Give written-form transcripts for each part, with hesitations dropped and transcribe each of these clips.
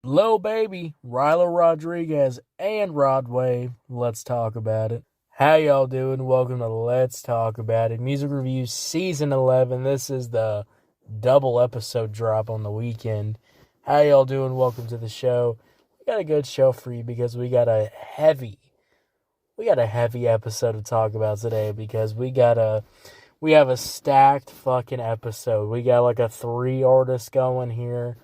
Lil Baby, RyloRodriguez, and Rod Wave. Let's talk about it. How y'all doing? Welcome to Let's Talk About It. Music Reviews Season 11. This is the double episode drop on the weekend. How y'all doing? Welcome to the show. We got a good show for you because we got a heavy episode to talk about today because we have a stacked fucking episode. We got like a 3 artist going here.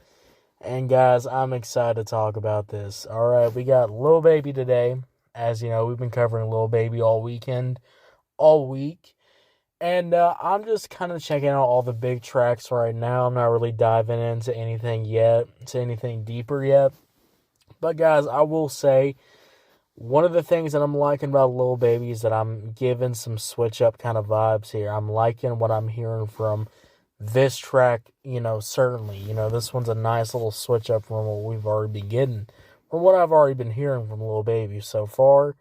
And guys, I'm excited to talk about this. Alright, we got Lil Baby today. As you know, we've been covering Lil Baby all week. And I'm just kind of checking out all the big tracks right now. I'm not really diving into anything deeper yet. But guys, I will say, one of the things that I'm liking about Lil Baby is that I'm getting some switch up kind of vibes here. I'm liking what I'm hearing from this track, certainly. This one's a nice little switch up from what we've already been getting, from what I've already been hearing from Lil Baby so far.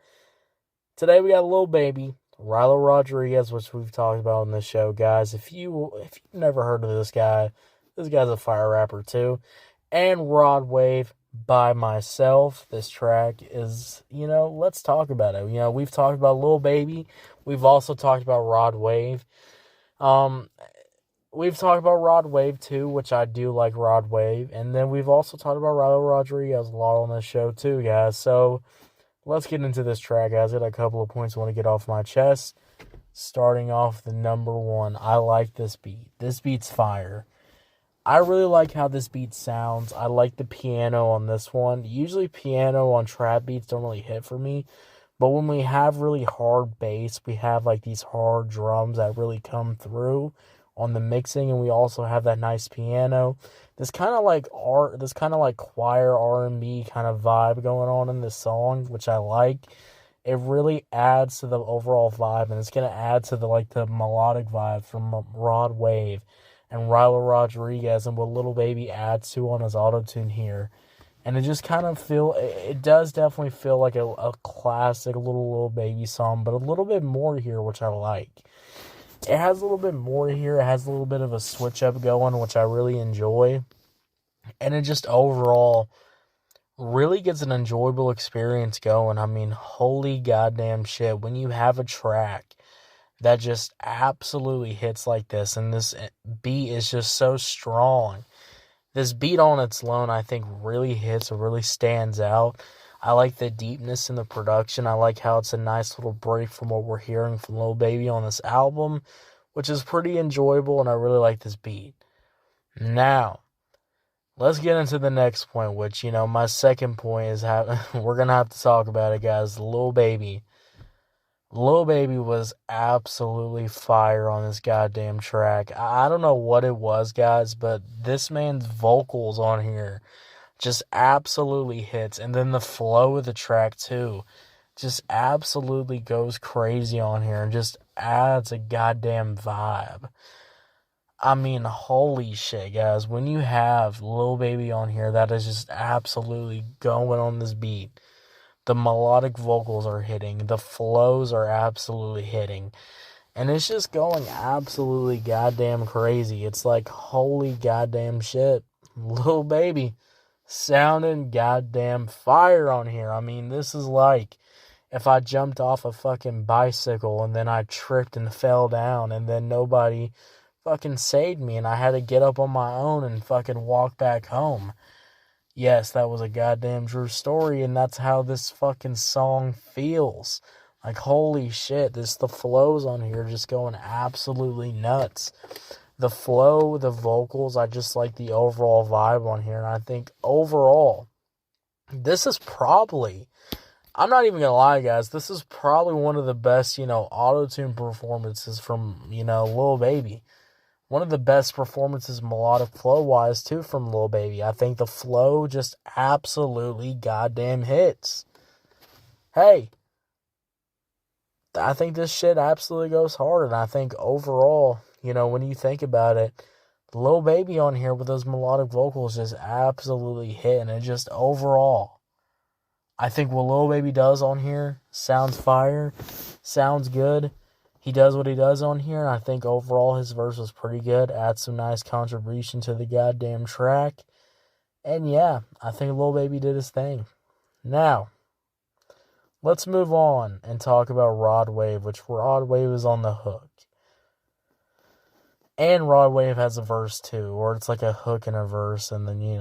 Today we got Lil Baby, RyloRodriguez, which we've talked about on this show, guys. If you've never heard of this guy's a fire rapper too. And Rod Wave by myself. This track is, let's talk about it. We've talked about Lil Baby. We've also talked about Rod Wave. We've talked about Rod Wave too, which I do like Rod Wave. And then we've also talked about RyloRodriguez a lot on this show too, guys. So let's get into this track, guys. I got a couple of points I want to get off my chest. Starting off the number one, I like this beat. This beat's fire. I really like how this beat sounds. I like the piano on this one. Usually piano on trap beats don't really hit for me. But when we have really hard bass, we have like these hard drums that really come through on the mixing, and we also have that nice piano. This kind of like choir R&B kind of vibe going on in this song, which I like. It really adds to the overall vibe, and it's gonna add to the melodic vibe from Rod Wave and RyloRodriguez, and what Lil Baby adds to on his autotune here. And it just it does definitely feel like a classic Lil Baby song, but a little bit more here, which I like. It has a little bit more here. It has a little bit of a switch up going, which I really enjoy. And it just overall really gets an enjoyable experience going. I mean, holy goddamn shit. When you have a track that just absolutely hits like this, and this beat is just so strong. This beat on its own, I think, really hits or really stands out. I like the deepness in the production. I like how it's a nice little break from what we're hearing from Lil Baby on this album, which is pretty enjoyable, and I really like this beat. Now, let's get into the next point, which, my second point is we're going to have to talk about it, guys. Lil Baby. Lil Baby was absolutely fire on this goddamn track. I don't know what it was, guys, but this man's vocals on here just absolutely hits. And then the flow of the track, too, just absolutely goes crazy on here and just adds a goddamn vibe. I mean, holy shit, guys. When you have Lil Baby on here, that is just absolutely going on this beat. The melodic vocals are hitting. The flows are absolutely hitting. And it's just going absolutely goddamn crazy. It's like, holy goddamn shit. Lil Baby sounding goddamn fire on here. I mean, this is like if I jumped off a fucking bicycle and then I tripped and fell down and then nobody fucking saved me and I had to get up on my own and fucking walk back home. Yes, that was a goddamn true story, and that's how this fucking song feels. Like, holy shit, the flows on here just going absolutely nuts. The flow, the vocals, I just like the overall vibe on here. And I think overall, this is probably, I'm not even going to lie, guys, this is probably one of the best, auto-tune performances from, Lil Baby. One of the best performances melodic flow-wise, too, from Lil Baby. I think the flow just absolutely goddamn hits. Hey, I think this shit absolutely goes hard, and I think overall, when you think about it, Lil Baby on here with those melodic vocals just absolutely hit, and it just overall, I think what Lil Baby does on here sounds fire, sounds good. He does what he does on here, and I think overall his verse was pretty good. Adds some nice contribution to the goddamn track. And yeah, I think Lil Baby did his thing. Now, let's move on and talk about Rod Wave, which Rod Wave is on the hook. And Rod Wave has a verse too, or it's like a hook and a verse, and then you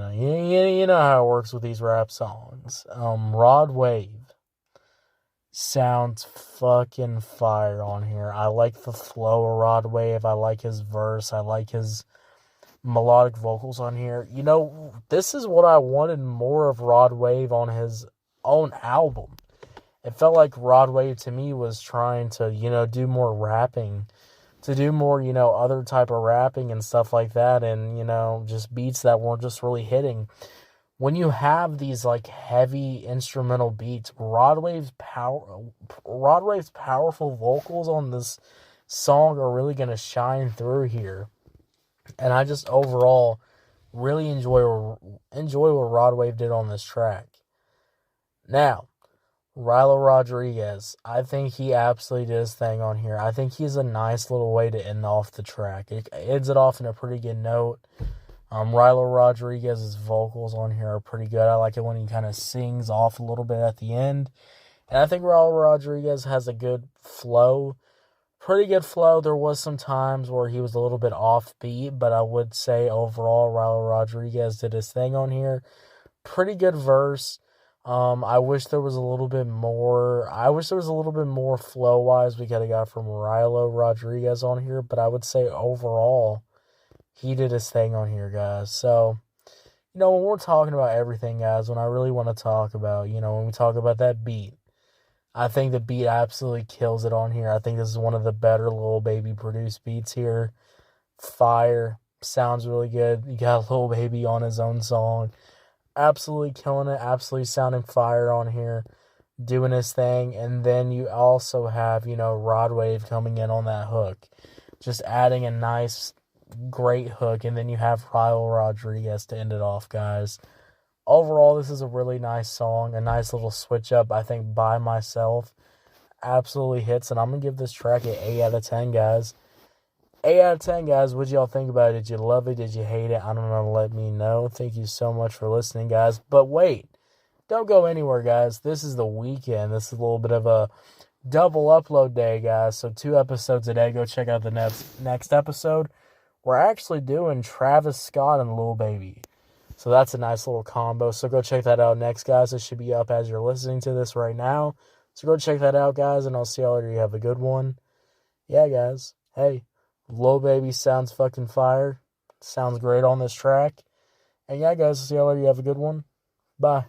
know how it works with these rap songs. Rod Wave sounds fucking fire on here. I like the flow of Rod Wave. I like his verse. I like his melodic vocals on here. You know, this is what I wanted more of Rod Wave on his own album. It felt like Rod Wave to me was trying to, do more rapping, to do more, other type of rapping and stuff like that, and, just beats that weren't just really hitting. When you have these, like, heavy instrumental beats, Rod Wave's powerful vocals on this song are really going to shine through here. And I just overall really enjoy what Rod Wave did on this track. Now, RyloRodriguez, I think he absolutely did his thing on here. I think he's a nice little way to end off the track. It ends it off in a pretty good note. RyloRodriguez's vocals on here are pretty good. I like it when he kind of sings off a little bit at the end. And I think RyloRodriguez has a good flow. Pretty good flow. There was some times where he was a little bit offbeat, but I would say overall RyloRodriguez did his thing on here. Pretty good verse. I wish there was a little bit more. I wish there was a little bit more flow wise we could have got from RyloRodriguez on here, but I would say overall he did his thing on here, guys. So, when we're talking about everything, guys, when I really want to talk about, when we talk about that beat, I think the beat absolutely kills it on here. I think this is one of the better Lil Baby produced beats here. Fire. Sounds really good. You got Lil Baby on his own song. Absolutely killing it. Absolutely sounding fire on here. Doing his thing. And then you also have, Rod Wave coming in on that hook. Just adding a nice, great hook. And then you have RyloRodriguez to end it off, guys. Overall, this is a really nice song, a nice little switch up, I think, by myself. Absolutely hits, and I'm going to give this track an 8 out of 10, guys. 8 out of 10, guys. What did y'all think about it? Did you love it? Did you hate it? I don't know. Let me know. Thank you so much for listening, guys. But wait, don't go anywhere, guys. This is the weekend. This is a little bit of a double upload day, guys. So 2 episodes a day. Go check out the next episode. We're actually doing Travis Scott and Lil Baby. So that's a nice little combo. So go check that out next, guys. It should be up as you're listening to this right now. So go check that out, guys, and I'll see y'all later. You have a good one. Yeah, guys. Hey, Lil Baby sounds fucking fire. Sounds great on this track. And yeah, guys, see y'all later. You have a good one. Bye.